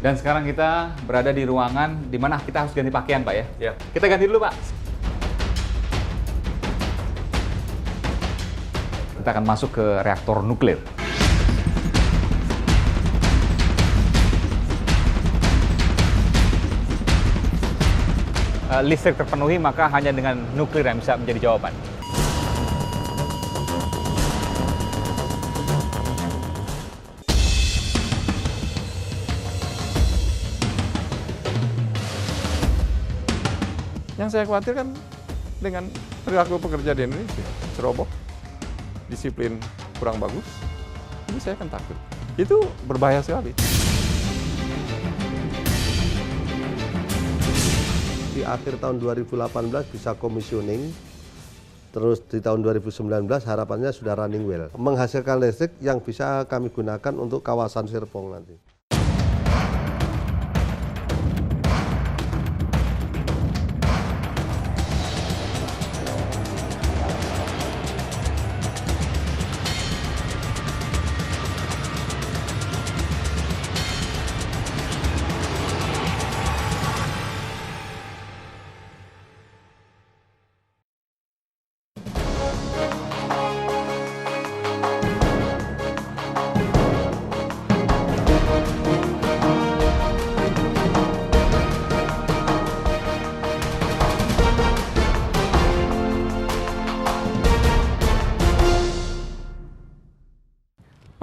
Dan sekarang kita berada di ruangan di mana kita harus ganti pakaian, Pak ya? Ya. Kita ganti dulu, Pak. Kita akan masuk ke reaktor nuklir. Listrik terpenuhi, maka hanya dengan nuklir yang bisa menjadi jawaban. Yang saya khawatirkan dengan perilaku pekerja di Indonesia, ceroboh, disiplin kurang bagus, ini saya akan takut. Itu berbahaya sekali. Di akhir tahun 2018 bisa commissioning, terus di tahun 2019 harapannya sudah running well. Menghasilkan listrik yang bisa kami gunakan untuk kawasan Serpong nanti.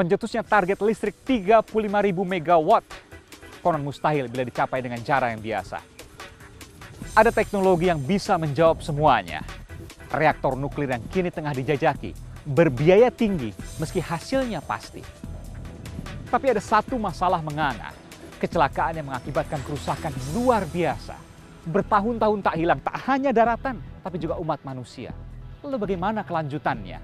Pencetusnya target listrik 35.000 megawatt. Konon mustahil bila dicapai dengan cara yang biasa. Ada teknologi yang bisa menjawab semuanya. Reaktor nuklir yang kini tengah dijajaki, berbiaya tinggi meski hasilnya pasti. Tapi ada satu masalah menganga, kecelakaan yang mengakibatkan kerusakan luar biasa. Bertahun-tahun tak hilang, tak hanya daratan, tapi juga umat manusia. Lalu bagaimana kelanjutannya?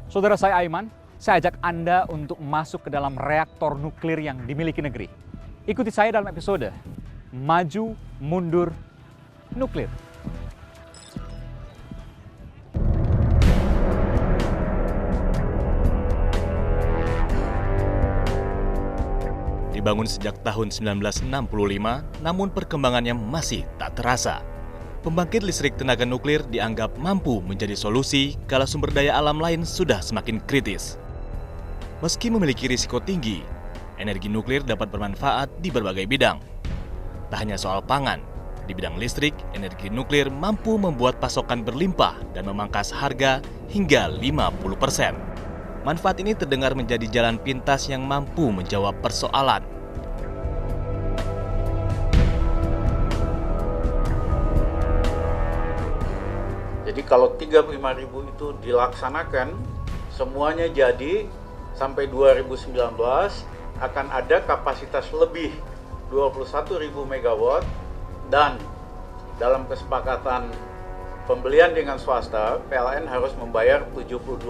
Saudara saya Aiman, saya ajak Anda untuk masuk ke dalam reaktor nuklir yang dimiliki negeri. Ikuti saya dalam episode Maju Mundur Nuklir. Dibangun sejak tahun 1965, namun perkembangannya masih tak terasa. Pembangkit listrik tenaga nuklir dianggap mampu menjadi solusi kala sumber daya alam lain sudah semakin kritis. Meski memiliki risiko tinggi, energi nuklir dapat bermanfaat di berbagai bidang. Tak hanya soal pangan, di bidang listrik, energi nuklir mampu membuat pasokan berlimpah dan memangkas harga hingga 50%. Manfaat ini terdengar menjadi jalan pintas yang mampu menjawab persoalan. Jadi kalau 35.000 itu dilaksanakan, semuanya jadi sampai 2019 akan ada kapasitas lebih 21.000 megawatt dan dalam kesepakatan pembelian dengan swasta, PLN harus membayar 72%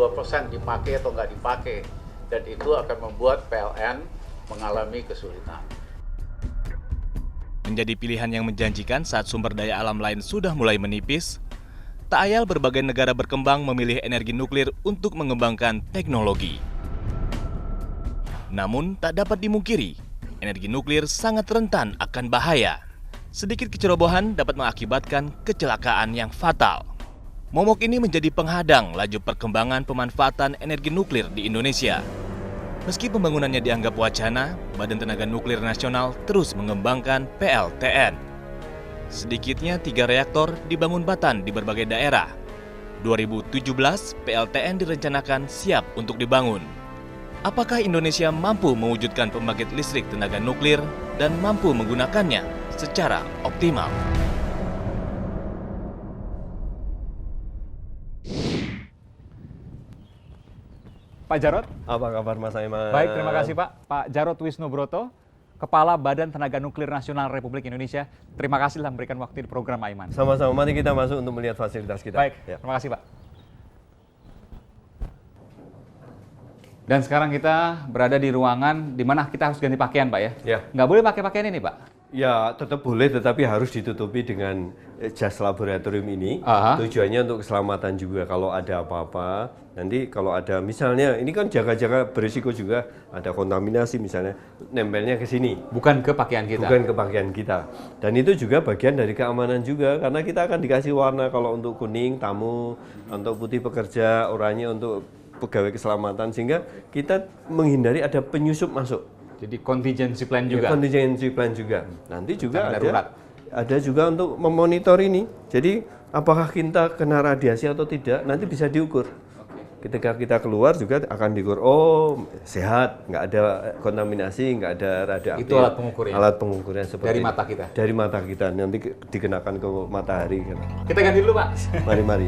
dipakai atau nggak dipakai, dan itu akan membuat PLN mengalami kesulitan. Menjadi pilihan yang menjanjikan saat sumber daya alam lain sudah mulai menipis, tak ayal berbagai negara berkembang memilih energi nuklir untuk mengembangkan teknologi. Namun, tak dapat dimungkiri, energi nuklir sangat rentan akan bahaya. Sedikit kecerobohan dapat mengakibatkan kecelakaan yang fatal. Momok ini menjadi penghadang laju perkembangan pemanfaatan energi nuklir di Indonesia. Meski pembangunannya dianggap wacana, Badan Tenaga Nuklir Nasional terus mengembangkan PLTN. Sedikitnya 3 reaktor dibangun Batan di berbagai daerah. 2017, PLTN direncanakan siap untuk dibangun. Apakah Indonesia mampu mewujudkan pembangkit listrik tenaga nuklir dan mampu menggunakannya secara optimal? Pak Jarod. Apa kabar Mas Aiman? Baik, terima kasih Pak. Pak Jarod Wisnubroto, Kepala Badan Tenaga Nuklir Nasional Republik Indonesia. Terima kasih telah memberikan waktu di program Aiman. Sama-sama, mari kita masuk untuk melihat fasilitas kita. Baik, Ya. terima kasih Pak. Dan sekarang kita berada di ruangan di mana kita harus ganti pakaian, Pak ya? Ya. Nggak boleh pakai pakaian ini, Pak. Ya, tetap boleh, tetapi harus ditutupi dengan jas laboratorium ini. Aha. Tujuannya untuk keselamatan juga. Kalau ada apa-apa, nanti kalau ada misalnya, ini kan jaga-jaga berisiko juga, ada kontaminasi misalnya, nempelnya ke sini. Bukan ke pakaian kita. Bukan ke pakaian kita. Dan itu juga bagian dari keamanan juga, karena kita akan dikasih warna kalau untuk kuning, tamu, untuk putih pekerja, oranye untuk pegawai keselamatan, sehingga kita menghindari ada penyusup masuk. Jadi contingency plan juga. Ya, contingency plan juga. Nanti juga darurat. ada juga untuk memonitor ini. Jadi apakah kita kena radiasi atau tidak, nanti bisa diukur. Ketika kita keluar juga akan diukur, oh sehat, nggak ada kontaminasi, nggak ada radioaktif. Itu alat pengukurnya? Alat pengukurnya seperti Dari mata kita? Dari mata kita, nanti dikenakan ke matahari. Kita ganti dulu, Pak. Mari.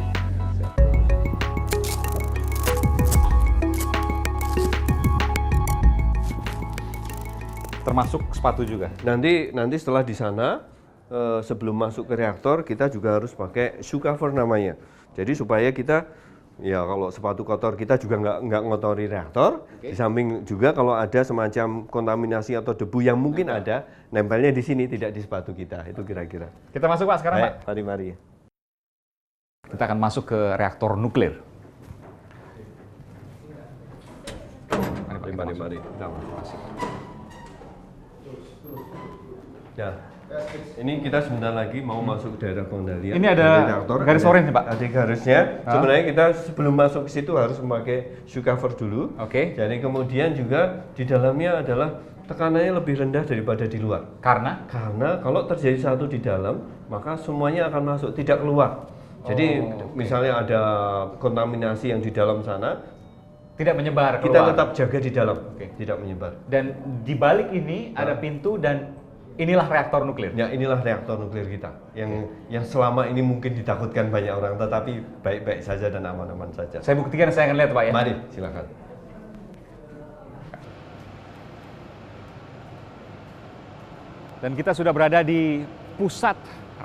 Termasuk sepatu juga. Nanti setelah di sana, sebelum masuk ke reaktor, kita juga harus pakai shoe cover namanya. Jadi supaya kita, ya kalau sepatu kotor kita juga nggak ngotori reaktor. Di samping juga kalau ada semacam kontaminasi atau debu yang mungkin ada, nempelnya di sini, tidak di sepatu kita. Itu kira-kira. Kita masuk, Pak, sekarang, Pak. Mari. Kita akan masuk ke reaktor nuklir. Mari. Ya, ini kita sebentar lagi mau masuk daerah pengendalian. Ini ada dari reaktor, garis orange, Pak? Ada garisnya. Sebenarnya kita sebelum masuk ke situ harus memakai shoe cover dulu. Oke. Jadi kemudian juga di dalamnya adalah tekanannya lebih rendah daripada di luar. Karena Kalau terjadi satu di dalam, maka semuanya akan masuk, tidak keluar. Jadi misalnya ada kontaminasi yang di dalam sana, tidak menyebar kita keluar. tetap jaga di dalam, tidak menyebar. Dan di balik ini ada pintu dan inilah reaktor nuklir. Ya, inilah reaktor nuklir kita yang selama ini mungkin ditakutkan banyak orang, tetapi baik-baik saja dan aman-aman saja. Saya buktikan, saya akan lihat, Pak, ya. Mari, silakan. Dan kita sudah berada di pusat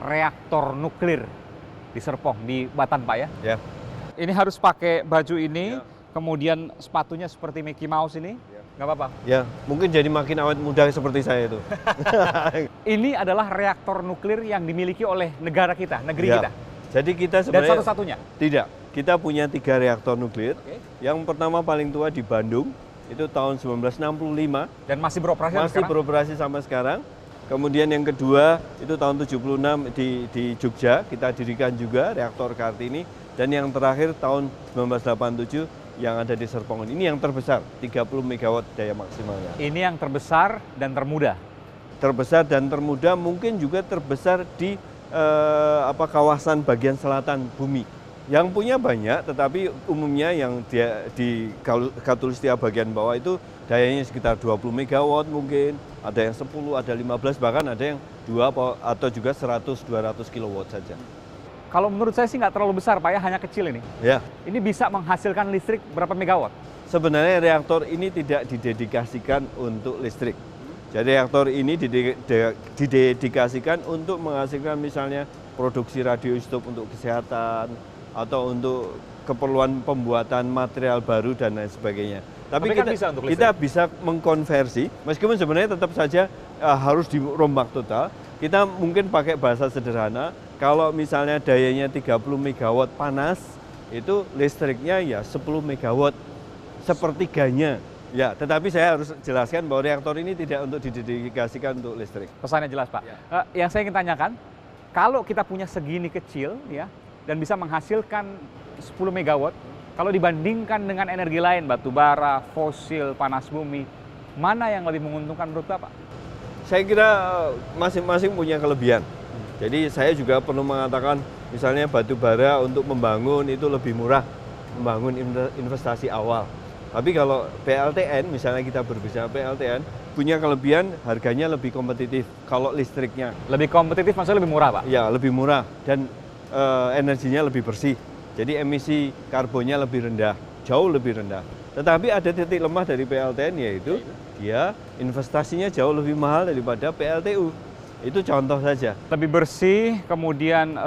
reaktor nuklir di Serpong, di Batan, Pak, ya. Ya. Ini harus pakai baju ini, kemudian sepatunya seperti Mickey Mouse ini. Nggak apa-apa. Ya, mungkin jadi makin awet muda seperti saya itu. Ini adalah reaktor nuklir yang dimiliki oleh negara kita, negeri Ya. kita. Jadi kita Dan sebenarnya satu-satunya. tidak. Kita punya 3 reaktor nuklir. Yang pertama paling tua di Bandung, itu tahun 1965. Dan masih beroperasi sampai Masih sekarang? beroperasi sampai sekarang. Kemudian yang kedua itu tahun 76 di Jogja, kita dirikan juga reaktor Kartini. Dan yang terakhir tahun 1987 yang ada di Serpong. Ini yang terbesar, 30 MW daya maksimalnya. Ini yang terbesar dan termuda. Terbesar dan termuda, mungkin juga terbesar di kawasan bagian selatan bumi. Yang punya banyak, tetapi umumnya yang di Khatulistiwa bagian bawah itu dayanya sekitar 20 MW mungkin, ada yang 10, ada 15, bahkan ada yang 2 atau juga 100-200 kW saja. Kalau menurut saya sih nggak terlalu besar, Pak, ya, hanya kecil ini. Ya, Ini bisa menghasilkan listrik berapa megawatt? sebenarnya reaktor ini tidak didedikasikan untuk listrik. Jadi reaktor ini didedikasikan untuk menghasilkan misalnya produksi radioisotop untuk kesehatan atau untuk keperluan pembuatan material baru dan lain sebagainya. Tapi kan bisa untuk kita bisa mengkonversi, meskipun sebenarnya tetap saja harus dirombak total. Kita mungkin pakai bahasa sederhana, kalau misalnya dayanya 30 MW panas, itu listriknya ya 10 MW, sepertiganya. Ya, tetapi saya harus jelaskan bahwa reaktor ini tidak untuk didedikasikan untuk listrik. Pesannya jelas, Pak. Yang saya ingin tanyakan, kalau kita punya segini kecil, ya, dan bisa menghasilkan 10 MW, kalau dibandingkan dengan energi lain, batu bara, fosil, panas bumi, mana yang lebih menguntungkan menurut Bapak? Saya kira masing-masing punya kelebihan. Jadi saya juga perlu mengatakan, misalnya batu bara untuk membangun itu lebih murah, membangun investasi awal. Tapi kalau PLTN, misalnya kita berbicara PLTN, punya kelebihan harganya lebih kompetitif kalau listriknya. Lebih kompetitif maksudnya lebih murah, Pak? Ya, lebih murah dan energinya lebih bersih. Jadi emisi karbonnya lebih rendah, jauh lebih rendah. Tetapi ada titik lemah dari PLTN, yaitu dia investasinya jauh lebih mahal daripada PLTU. Itu contoh saja. Lebih bersih, kemudian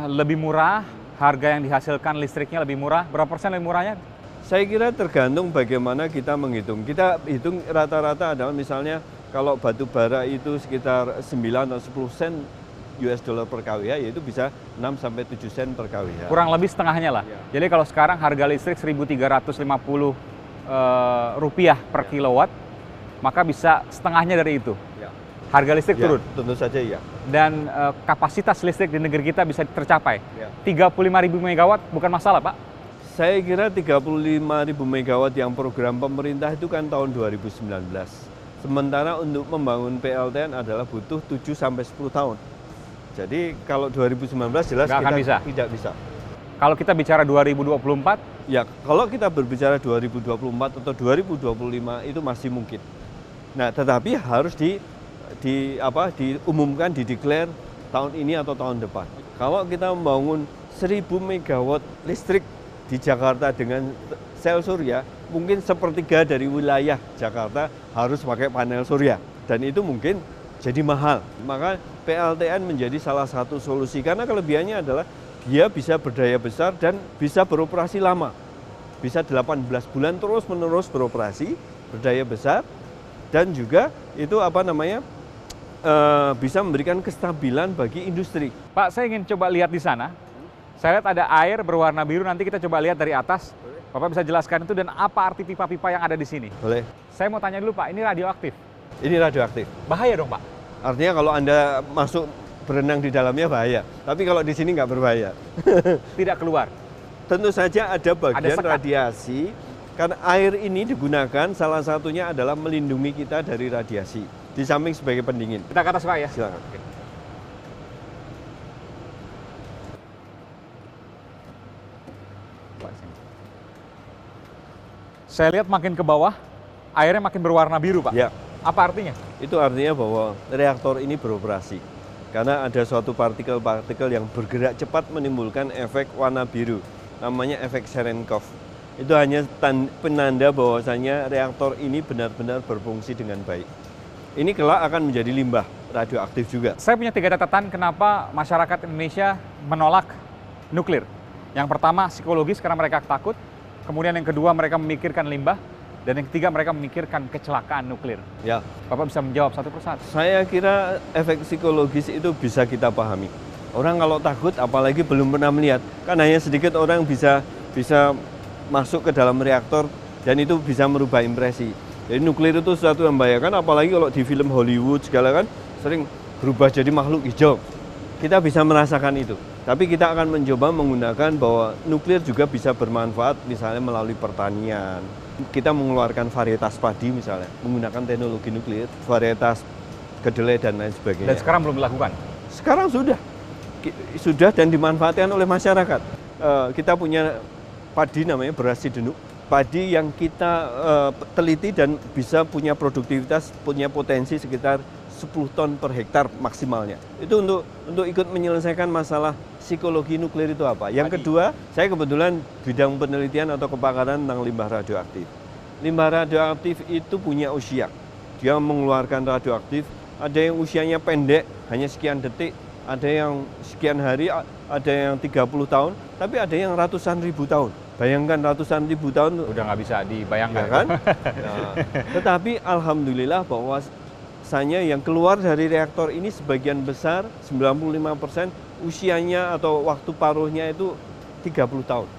lebih murah, harga yang dihasilkan listriknya lebih murah. Berapa persen lebih murahnya? Saya kira tergantung bagaimana kita menghitung. Kita hitung rata-rata adalah misalnya Kalau batu bara itu sekitar 9 atau 10 sen US dollar per kWh, yaitu bisa 6 sampai 7 sen per kWh. Kurang lebih setengahnya lah. Ya. Jadi kalau sekarang harga listrik 1.350 rupiah per kilowatt, maka bisa setengahnya dari itu. Ya. Harga listrik Ya, turun. tentu saja ya. Dan kapasitas listrik di negeri kita bisa tercapai. Ya. 35.000 megawatt bukan masalah, Pak. Saya kira 35.000 megawatt yang program pemerintah itu kan tahun 2019. Sementara untuk membangun PLTN adalah butuh 7 sampai 10 tahun. Jadi kalau 2019 jelas Nggak akan bisa. tidak bisa. Kalau kita bicara 2024, Ya, kalau kita berbicara 2024 atau 2025 itu masih mungkin. Nah, tetapi harus diumumkan, dideklar tahun ini atau tahun depan. Kalau kita membangun 1.000 megawatt listrik di Jakarta dengan sel surya, mungkin sepertiga dari wilayah Jakarta harus pakai panel surya. Dan itu mungkin jadi mahal. Maka PLTN menjadi salah satu solusi, karena kelebihannya adalah dia bisa berdaya besar dan bisa beroperasi lama. Bisa 18 bulan terus-menerus beroperasi, berdaya besar, dan juga itu bisa memberikan kestabilan bagi industri. Pak, saya ingin coba lihat di sana. Saya lihat ada air berwarna biru, nanti kita coba lihat dari atas. Bapak bisa jelaskan itu dan apa arti pipa-pipa yang ada di sini? Boleh? Saya mau tanya dulu, Pak, ini radioaktif. Ini radioaktif. Bahaya dong, Pak? Artinya kalau Anda masuk berenang di dalamnya bahaya, tapi kalau di sini nggak berbahaya. Tidak keluar. Tentu saja ada bagian sekat. radiasi, karena air ini digunakan salah satunya adalah melindungi kita dari radiasi, di samping sebagai pendingin. Kita ke atas, Pak, ya? Silakan. Saya lihat makin ke bawah, airnya makin berwarna biru, Pak. Ya, Apa artinya? itu artinya bahwa reaktor ini beroperasi. Karena ada suatu partikel-partikel yang bergerak cepat menimbulkan efek warna biru. Namanya efek Cherenkov. Itu hanya penanda bahwasanya reaktor ini benar-benar berfungsi dengan baik. Ini kelak akan menjadi limbah radioaktif juga. Saya punya 3 catatan kenapa masyarakat Indonesia menolak nuklir. Yang pertama, psikologis karena mereka takut. Kemudian yang kedua, mereka memikirkan limbah. Dan yang ketiga, mereka memikirkan kecelakaan nuklir. Ya, Bapak bisa menjawab satu persatu. saya kira efek psikologis itu bisa kita pahami. Orang kalau takut, apalagi belum pernah melihat, kan hanya sedikit orang bisa masuk ke dalam reaktor dan itu bisa merubah impresi. Jadi nuklir itu sesuatu yang membahayakan, apalagi kalau di film Hollywood segala kan sering berubah jadi makhluk hijau. Kita bisa merasakan itu. Tapi kita akan mencoba menggunakan bahwa nuklir juga bisa bermanfaat misalnya melalui pertanian. Kita mengeluarkan varietas padi misalnya, menggunakan teknologi nuklir, varietas kedelai dan lain sebagainya. Dan sekarang belum dilakukan. Sekarang sudah dan dimanfaatkan oleh masyarakat. Kita punya padi namanya beras Cidenuk, padi yang kita teliti dan bisa punya produktivitas, punya potensi sekitar 10 ton per hektar maksimalnya. Itu untuk ikut menyelesaikan masalah psikologi nuklir itu apa. Yang kedua, saya kebetulan bidang penelitian atau kepakaran tentang limbah radioaktif. Limbah radioaktif itu punya usia. Dia mengeluarkan radioaktif, ada yang usianya pendek, hanya sekian detik, ada yang sekian hari, ada yang 30 tahun, tapi ada yang ratusan ribu tahun. Bayangkan ratusan ribu tahun. Udah nggak bisa dibayangkan. Ya kan? Nah, tetapi alhamdulillah bahwasanya yang keluar dari reaktor ini sebagian besar, 95% usianya atau waktu paruhnya itu 30 tahun.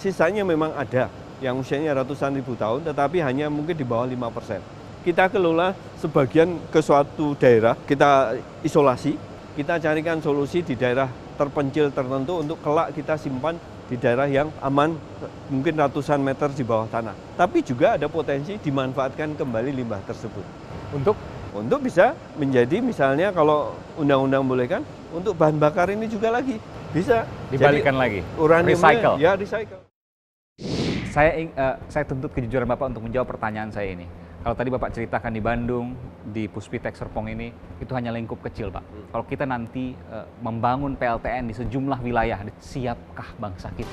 Sisanya memang ada yang usianya ratusan ribu tahun, tetapi hanya mungkin di bawah 5%. Kita kelola sebagian ke suatu daerah, kita isolasi, kita carikan solusi di daerah terpencil tertentu untuk kelak kita simpan di daerah yang aman, mungkin ratusan meter di bawah tanah. Tapi juga ada potensi dimanfaatkan kembali limbah tersebut. Untuk bisa menjadi misalnya kalau undang-undang bolehkan, untuk bahan bakar ini juga lagi bisa Dibalikan lagi. uraniumnya, Recycle. ya recycle. Saya tuntut kejujuran Bapak untuk menjawab pertanyaan saya ini. Kalau tadi Bapak ceritakan di Bandung, di Puspitek Serpong ini, itu hanya lingkup kecil, Pak. Kalau kita nanti membangun PLTN di sejumlah wilayah, siapkah bangsa kita?